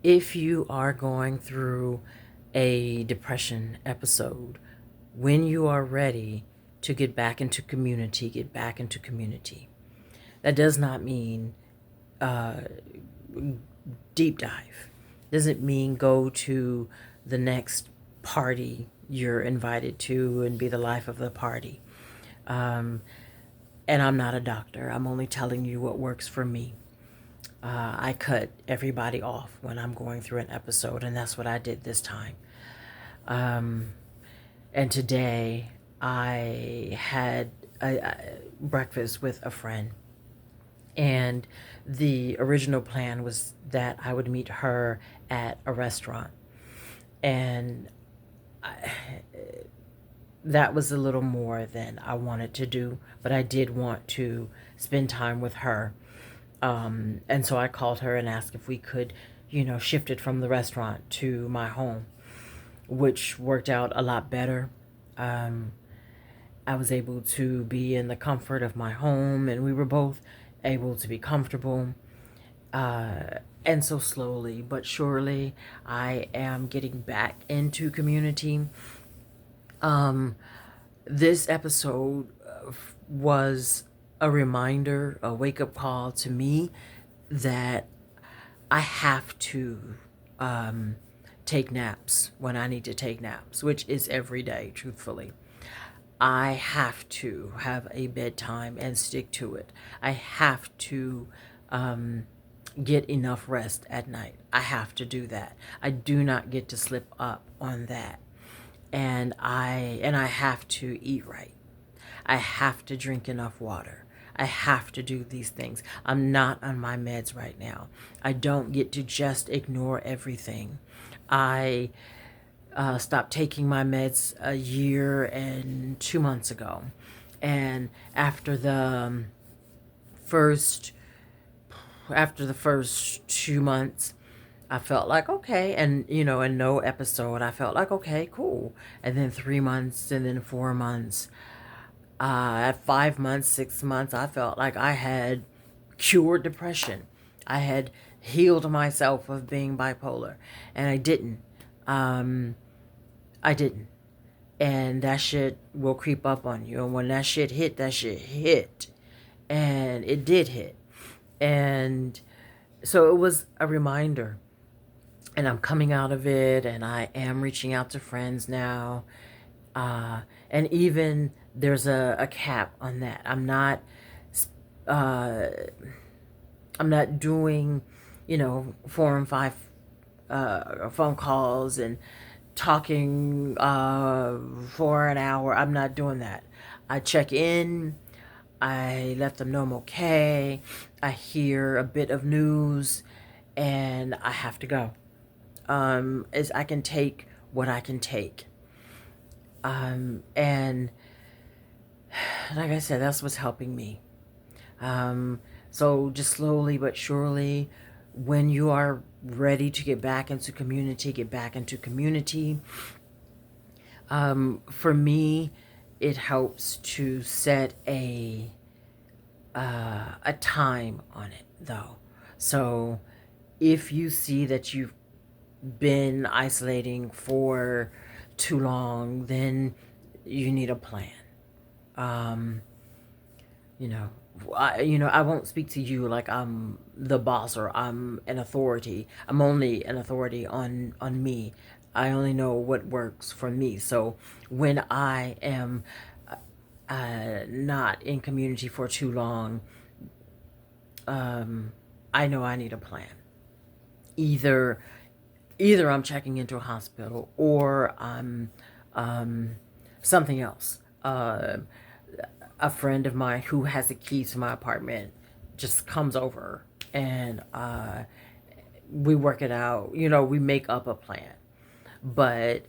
If you are going through a depression episode, when you are ready to get back into community, get back into community. That does not mean uh, deep dive. Doesn't mean go to the next party you're invited to and be the life of the party. Um, and I'm not a doctor. I'm only telling you what works for me. I cut everybody off when I'm going through an episode, and that's what I did this time. Um, and today I had a breakfast with a friend, and the original plan was that I would meet her at a restaurant. And I, that was a little more than I wanted to do, but I did want to spend time with her. And so I called her and asked if we could, shift it from the restaurant to my home, which worked out a lot better. Um, I was able to be in the comfort of my home, and we were both able to be comfortable. And so slowly but surely, I am getting back into community. Um, this episode was a reminder, a wake up call to me that I have to um, take naps when I need to take naps, which is every day, truthfully. I have to have a bedtime and stick to it. I have to um, get enough rest at night. I have to do that. I do not get to slip up on that. And I have to eat right. I have to drink enough water. I have to do these things. I'm not on my meds right now. I don't get to just ignore everything. I stopped taking my meds a year and 2 months ago. And first, after the first 2 months, I felt like, okay. And, in no episode, I felt like, okay, cool. And then 3 months, and then 4 months. At 5 months, 6 months, I felt like I had cured depression. I had healed myself of being bipolar. And I didn't. Um, I didn't. And that shit will creep up on you. And when that shit hit, that shit hit. And it did hit. And so it was a reminder. And I'm coming out of it, and I am reaching out to friends now. And even there's a cap on that. Uh, I'm not doing, 4 and 5 phone calls and talking for an hour. I'm not doing that. I check in. I let them know I'm okay. I hear a bit of news, and I have to go. Is I can take what I can take. And like I said, that's what's helping me. Um, so just slowly but surely, when you are ready to get back into community, get back into community. For me, it helps to set a time on it, though. So if you see that you've been isolating for too long, then you need a plan. Um, you know, I won't speak to you like I'm the boss or I'm an authority. I'm only an authority on me. I only know what works for me. So when I am not in community for too long, I know I need a plan. Either either I'm checking into a hospital or I'm something else. A friend of mine who has the keys to my apartment just comes over, and we work it out. We make up a plan. But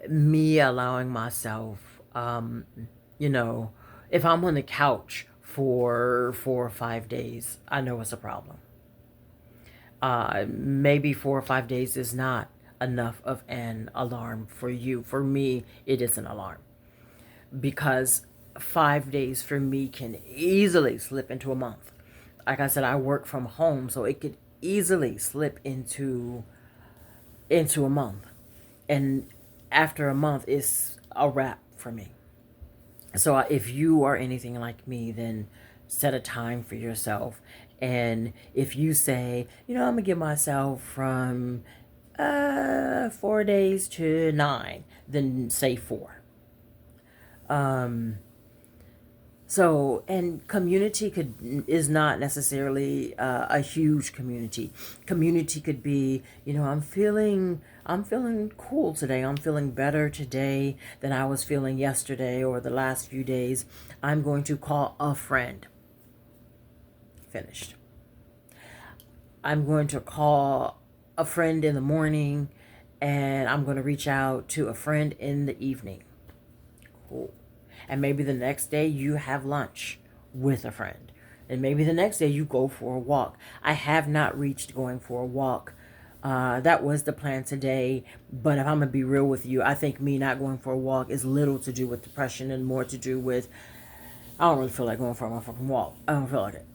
me allowing myself, you know, if I'm on the couch for 4 or 5 days, I know it's a problem. Maybe 4 or 5 days is not enough of an alarm for you. For me, it is an alarm because 5 days for me can easily slip into a month. Like I said, I work from home, so it could easily slip into into a month. And after a month, it's a wrap for me. So if you are anything like me, then set a time for yourself. And if you say, I'm gonna give myself from 4 days to 9, then say 4. Um, so, and community is not necessarily a huge community. Community could be, I'm feeling cool today. I'm feeling better today than I was feeling yesterday or the last few days. I'm going to call a friend. Finished. I'm going to call a friend in the morning, and I'm going to reach out to a friend in the evening. Cool. And maybe the next day you have lunch with a friend. And maybe the next day you go for a walk. I have not reached going for a walk. That was the plan today. But if I'm going to be real with you, I think me not going for a walk is little to do with depression and more to do with, I don't really feel like going for a motherfucking walk. I don't feel like it.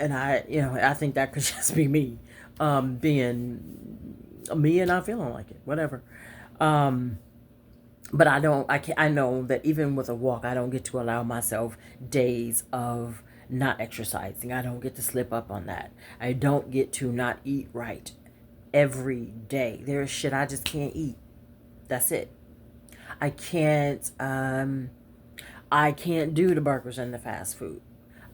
And I think that could just be me being me and not feeling like it. Whatever. But I know that even with a walk, I don't get to allow myself days of not exercising. I don't get to slip up on that. I don't get to not eat right every day. There's shit I just can't eat. That's it. I can't do the burgers and the fast food.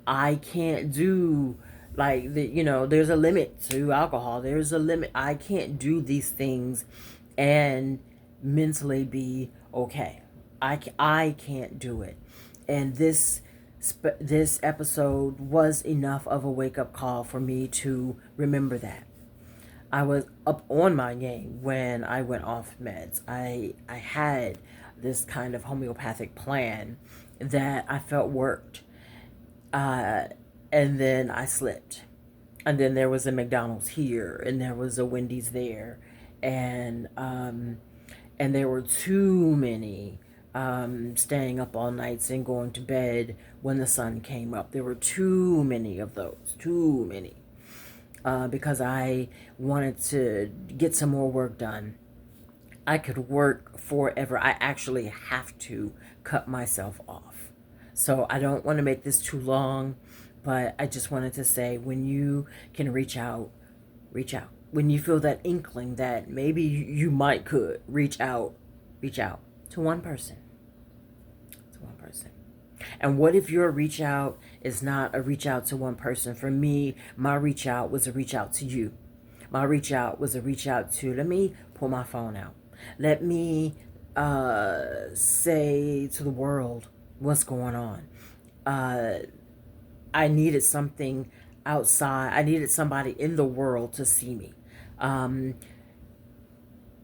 I can't do there's a limit to alcohol. There's a limit. I can't do these things and mentally be okay. I can't do it. And this episode was enough of a wake up call for me to remember that. I was up on my game when I went off meds. I had this kind of homeopathic plan that I felt worked. And then I slipped. And then there was a McDonald's here, and there was a Wendy's there, and there were too many staying up all nights and going to bed when the sun came up. There were too many of those, too many, because I wanted to get some more work done. I could work forever. I actually have to cut myself off. So I don't want to make this too long, but I just wanted to say, when you can reach out, reach out. When you feel that inkling that maybe you could reach out to one person. To one person. And what if your reach out is not a reach out to one person? For me, my reach out was a reach out to you. My reach out was a reach out to, let me pull my phone out. Let me say to the world what's going on. I needed something outside. I needed somebody in the world to see me.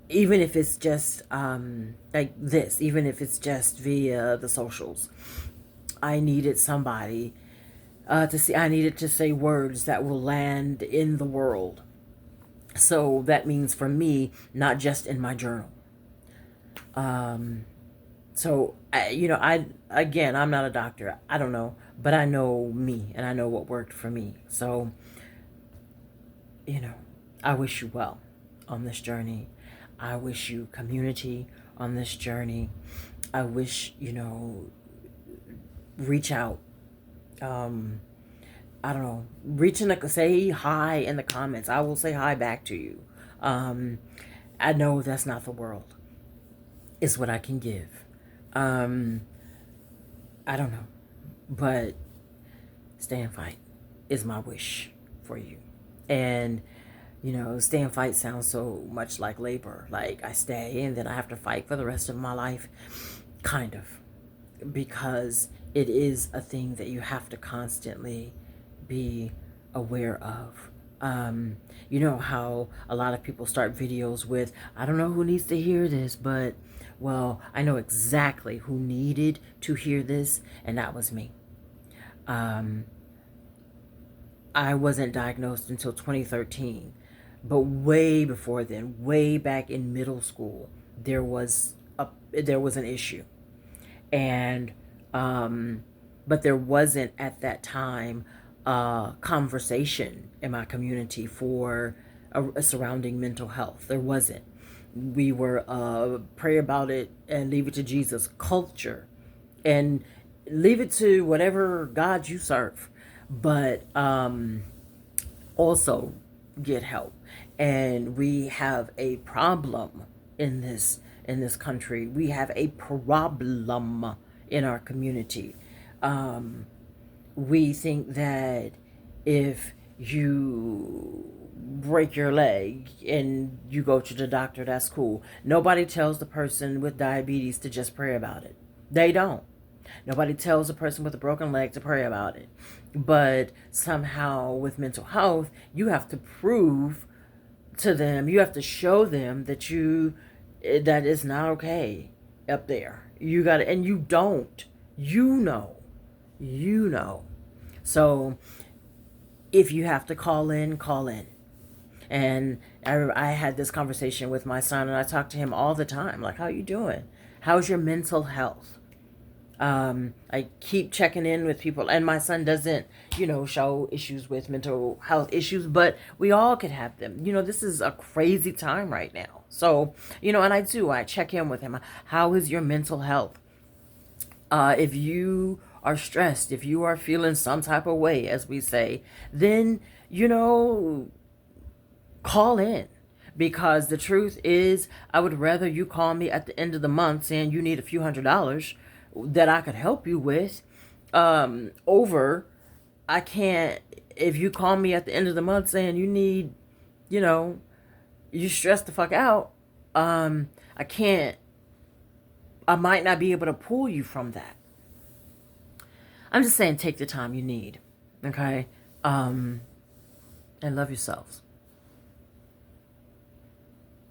Even if it's just like this, even if it's just via the socials. I needed somebody to see. I needed to say words that will land in the world. So that means for me, not just in my journal. I'm not a doctor. I don't know, but I know me and I know what worked for me. So, I wish you well on this journey. I wish you community on this journey. I wish, reach out. I don't know, say hi in the comments. I will say hi back to you. I know that's not the world. It's what I can give. I don't know, but stay and fight is my wish for you. And stay and fight sounds so much like labor. Like I stay and then I have to fight for the rest of my life. Kind of. Because it is a thing that you have to constantly be aware of. You know how a lot of people start videos with, I don't know who needs to hear this, but, well, I know exactly who needed to hear this, and that was me. I wasn't diagnosed until 2013, but way before then, way back in middle school, there was an issue. And but there wasn't at that time a conversation in my community for surrounding mental health. There wasn't. We were pray about it and leave it to Jesus culture, and leave it to whatever God you serve. But also get help. And we have a problem in this country. We have a problem in our community. We think that if you break your leg and you go to the doctor, that's cool. Nobody tells the person with diabetes to just pray about it. They don't. Nobody tells a person with a broken leg to pray about it. But somehow with mental health, you have to prove to them, you have to show them that that is not okay up there. You got to, and you don't. You know. You know. So if you have to call in, call in. And I had this conversation with my son, and I talk to him all the time. Like, how you doing? How's your mental health? I keep checking in with people, and my son doesn't, show issues with mental health issues, but we all could have them. This is a crazy time right now. So, and I check in with him. How is your mental health? If you are stressed, if you are feeling some type of way, as we say, then, call in. Because the truth is, I would rather you call me at the end of the month saying you need a few $100s that I could help you with, over I can't, if you call me at the end of the month saying you need, you stressed the fuck out, I can't, I might not be able to pull you from that. I'm just saying take the time you need, okay? And love yourselves.